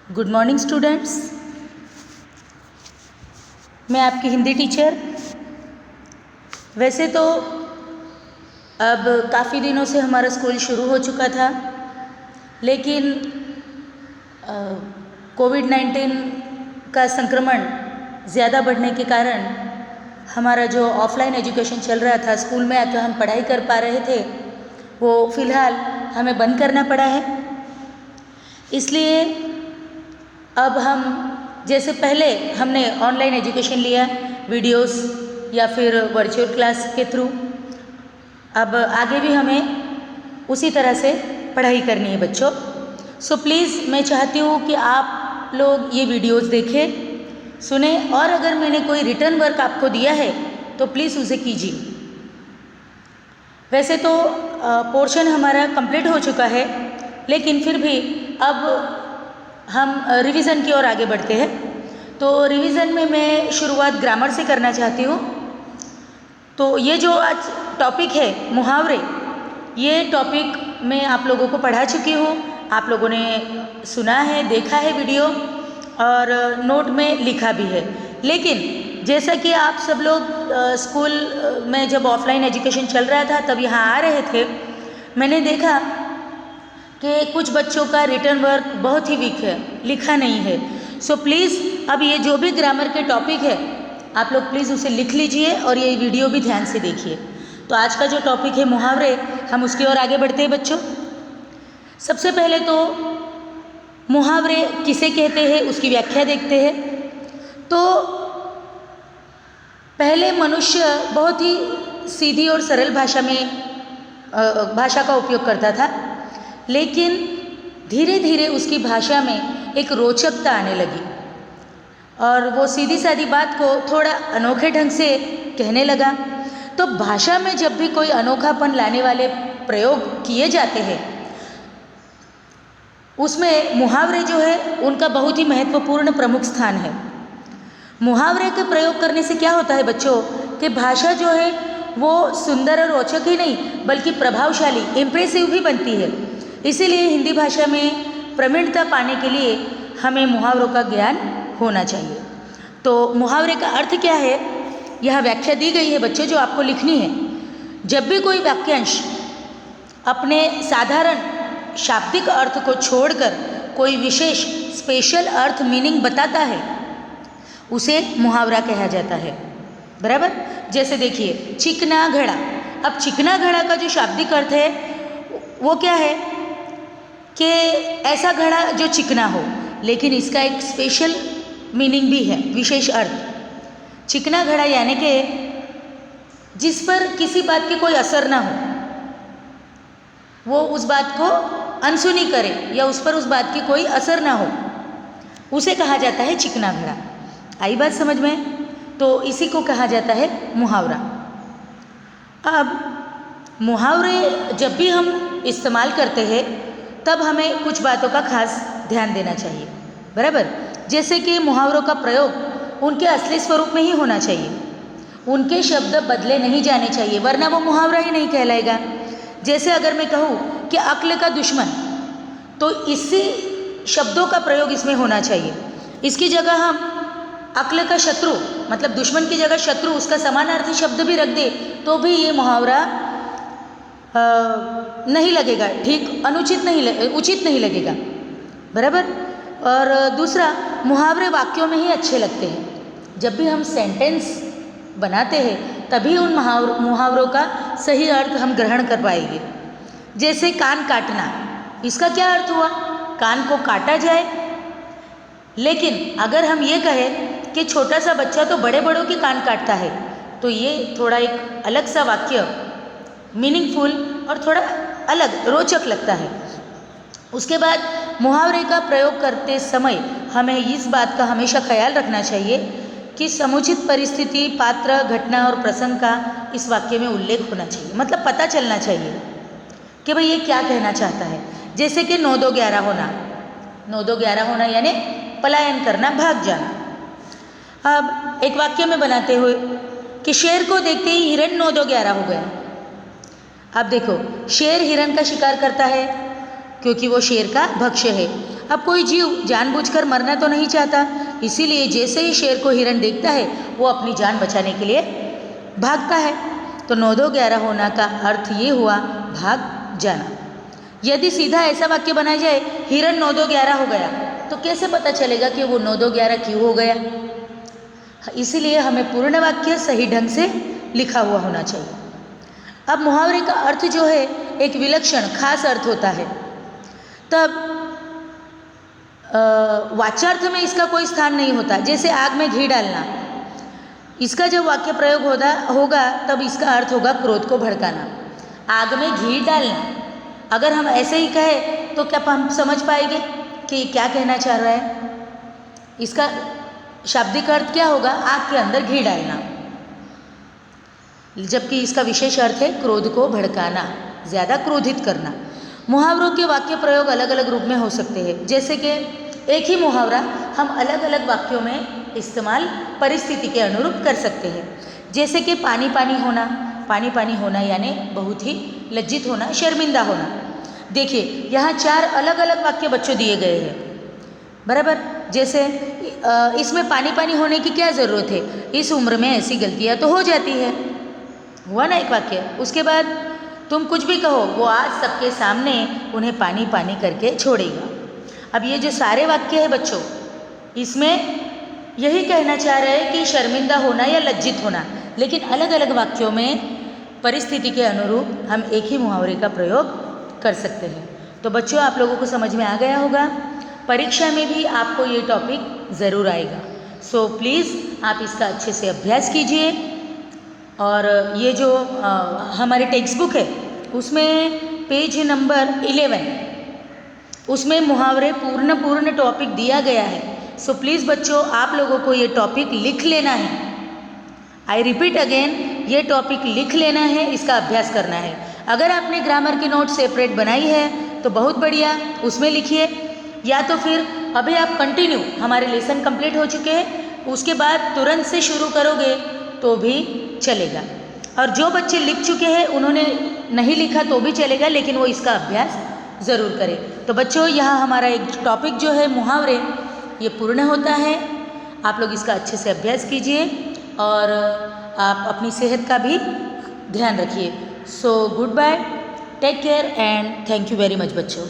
Good morning students. मैं आपकी Hindi teacher. वैसे तो अब काफ़ी दिनों से हमारा स्कूल शुरू हो चुका था, लेकिन कोविड-19 का संक्रमण ज़्यादा बढ़ने के कारण हमारा जो ऑफलाइन एजुकेशन चल रहा था, स्कूल में आकर हम पढ़ाई कर पा रहे थे, वो फ़िलहाल हमें बंद करना पड़ा है। इसलिए अब हम जैसे पहले हमने ऑनलाइन एजुकेशन लिया वीडियोस या फिर वर्चुअल क्लास के थ्रू, अब आगे भी हमें उसी तरह से पढ़ाई करनी है बच्चों। सो प्लीज़ मैं चाहती हूँ कि आप लोग ये वीडियोस देखें, सुने, और अगर मैंने कोई रिटर्न वर्क आपको दिया है तो प्लीज़ उसे कीजिए। वैसे तो पोर्शन हमारा कंप्लीट हो चुका है, लेकिन फिर भी अब हम रिवीज़न की ओर आगे बढ़ते हैं। तो रिवीज़न में मैं शुरुआत ग्रामर से करना चाहती हूँ। तो ये जो आज टॉपिक है मुहावरे, ये टॉपिक मैं आप लोगों को पढ़ा चुकी हूँ, आप लोगों ने सुना है, देखा है वीडियो और नोट में लिखा भी है। लेकिन जैसा कि आप सब लोग स्कूल में जब ऑफलाइन एजुकेशन चल रहा था तब यहाँ आ रहे थे, मैंने देखा कि कुछ बच्चों का रिटर्न वर्क बहुत ही वीक है, लिखा नहीं है। सो प्लीज़ अब ये जो भी ग्रामर के टॉपिक है आप लोग प्लीज़ उसे लिख लीजिए और ये वीडियो भी ध्यान से देखिए। तो आज का जो टॉपिक है मुहावरे, हम उसकी ओर आगे बढ़ते हैं बच्चों। सबसे पहले तो मुहावरे किसे कहते हैं उसकी व्याख्या देखते हैं। तो पहले मनुष्य बहुत ही सीधी और सरल भाषा का उपयोग करता था, लेकिन धीरे धीरे उसकी भाषा में एक रोचकता आने लगी और वो सीधी सादी बात को थोड़ा अनोखे ढंग से कहने लगा। तो भाषा में जब भी कोई अनोखापन लाने वाले प्रयोग किए जाते हैं, उसमें मुहावरे जो है उनका बहुत ही महत्वपूर्ण प्रमुख स्थान है। मुहावरे के प्रयोग करने से क्या होता है बच्चों कि भाषा जो है वो सुंदर और रोचक ही नहीं बल्कि प्रभावशाली, इम्प्रेसिव भी बनती है। इसीलिए हिंदी भाषा में प्रवीणता पाने के लिए हमें मुहावरों का ज्ञान होना चाहिए। तो मुहावरे का अर्थ क्या है, यह व्याख्या दी गई है बच्चों जो आपको लिखनी है। जब भी कोई वाक्यांश अपने साधारण शाब्दिक अर्थ को छोड़कर कोई विशेष स्पेशल अर्थ मीनिंग बताता है, उसे मुहावरा कहा जाता है। बराबर। जैसे देखिए चिकना घड़ा। अब चिकना घड़ा का जो शाब्दिक अर्थ है वो क्या है कि ऐसा घड़ा जो चिकना हो, लेकिन इसका एक स्पेशल मीनिंग भी है, विशेष अर्थ। चिकना घड़ा यानी कि जिस पर किसी बात की कोई असर ना हो, वो उस बात को अनसुनी करे या उस पर उस बात की कोई असर ना हो, उसे कहा जाता है चिकना घड़ा। आई बात समझ में? तो इसी को कहा जाता है मुहावरा। अब मुहावरे जब भी हम इस्तेमाल करते हैं तब हमें कुछ बातों का खास ध्यान देना चाहिए। बराबर। जैसे कि मुहावरों का प्रयोग उनके असली स्वरूप में ही होना चाहिए, उनके शब्द बदले नहीं जाने चाहिए, वरना वो मुहावरा ही नहीं कहलाएगा। जैसे अगर मैं कहूँ कि अक्ल का दुश्मन, तो इसी शब्दों का प्रयोग इसमें होना चाहिए। इसकी जगह हम अक्ल का शत्रु, मतलब दुश्मन की जगह शत्रु, उसका समानार्थी शब्द भी रख दे तो भी ये मुहावरा नहीं लगेगा, ठीक, उचित नहीं लगेगा। बराबर। और दूसरा, मुहावरे वाक्यों में ही अच्छे लगते हैं। जब भी हम सेंटेंस बनाते हैं तभी उन मुहावरों का सही अर्थ हम ग्रहण कर पाएंगे। जैसे कान काटना, इसका क्या अर्थ हुआ? कान को काटा जाए। लेकिन अगर हम ये कहें कि छोटा सा बच्चा तो बड़े बड़ों के कान काटता है, तो ये थोड़ा एक अलग सा वाक्य, मीनिंगफुल और थोड़ा अलग, रोचक लगता है। उसके बाद मुहावरे का प्रयोग करते समय हमें इस बात का हमेशा ख्याल रखना चाहिए कि समुचित परिस्थिति, पात्र, घटना और प्रसंग का इस वाक्य में उल्लेख होना चाहिए। मतलब पता चलना चाहिए कि भाई ये क्या कहना चाहता है। जैसे कि 9-2-11 होना। 9-2-11 होना यानी पलायन करना, भाग जाना। अब एक वाक्य में बनाते हुए कि शेर को देखते ही हिरण 9-2-11 हो गया। अब देखो, शेर हिरण का शिकार करता है क्योंकि वो शेर का भक्ष्य है। अब कोई जीव जानबूझकर मरना तो नहीं चाहता, इसीलिए जैसे ही शेर को हिरण देखता है वो अपनी जान बचाने के लिए भागता है। तो 9 2 11 होना का अर्थ ये हुआ भाग जाना। यदि सीधा ऐसा वाक्य बनाया जाए हिरण 9 2 11 हो गया, तो कैसे पता चलेगा कि वो 9 2 11 क्यों हो गया? इसीलिए हमें पूर्ण वाक्य सही ढंग से लिखा हुआ होना चाहिए। अब मुहावरे का अर्थ जो है एक विलक्षण खास अर्थ होता है, तब वाच्यार्थ में इसका कोई स्थान नहीं होता। जैसे आग में घी डालना, इसका जब वाक्य प्रयोग होगा तब इसका अर्थ होगा क्रोध को भड़काना। आग में घी डालना, अगर हम ऐसे ही कहें तो क्या हम समझ पाएंगे कि क्या कहना चाह रहा है? इसका शाब्दिक अर्थ क्या होगा? आग के अंदर घी डालना, जबकि इसका विशेष अर्थ है क्रोध को भड़काना, ज़्यादा क्रोधित करना। मुहावरों के वाक्य प्रयोग अलग अलग रूप में हो सकते हैं। जैसे कि एक ही मुहावरा हम अलग अलग वाक्यों में इस्तेमाल परिस्थिति के अनुरूप कर सकते हैं। जैसे कि पानी पानी होना यानी बहुत ही लज्जित होना, शर्मिंदा होना। देखिए यहाँ 4 अलग अलग वाक्य बच्चों दिए गए हैं, बराबर। जैसे इसमें पानी होने की क्या ज़रूरत है? इस उम्र में ऐसी गलतियाँ तो हो जाती है, हुआ ना एक वाक्य। उसके बाद तुम कुछ भी कहो वो आज सबके सामने उन्हें पानी करके छोड़ेगा। अब ये जो सारे वाक्य है बच्चों, इसमें यही कहना चाह रहे हैं कि शर्मिंदा होना या लज्जित होना, लेकिन अलग अलग वाक्यों में परिस्थिति के अनुरूप हम एक ही मुहावरे का प्रयोग कर सकते हैं। तो बच्चों आप लोगों को समझ में आ गया होगा। परीक्षा में भी आपको ये टॉपिक ज़रूर आएगा, सो प्लीज़ आप इसका अच्छे से अभ्यास कीजिए। और ये जो हमारी टेक्स्ट बुक है उसमें पेज नंबर 11 उसमें मुहावरे पूर्ण टॉपिक दिया गया है। सो प्लीज़ बच्चों आप लोगों को ये टॉपिक लिख लेना है। आई रिपीट अगेन, ये टॉपिक लिख लेना है, इसका अभ्यास करना है। अगर आपने ग्रामर की नोट सेपरेट बनाई है तो बहुत बढ़िया, उसमें लिखिए, या तो फिर अभी आप कंटिन्यू, हमारे लेसन कंप्लीट हो चुके हैं, उसके बाद तुरंत से शुरू करोगे तो भी चलेगा। और जो बच्चे लिख चुके हैं उन्होंने नहीं लिखा तो भी चलेगा, लेकिन वो इसका अभ्यास ज़रूर करें। तो बच्चों यहाँ हमारा एक टॉपिक जो है मुहावरे, ये पूर्ण होता है। आप लोग इसका अच्छे से अभ्यास कीजिए और आप अपनी सेहत का भी ध्यान रखिए। So goodbye, take care and thank you very much बच्चों।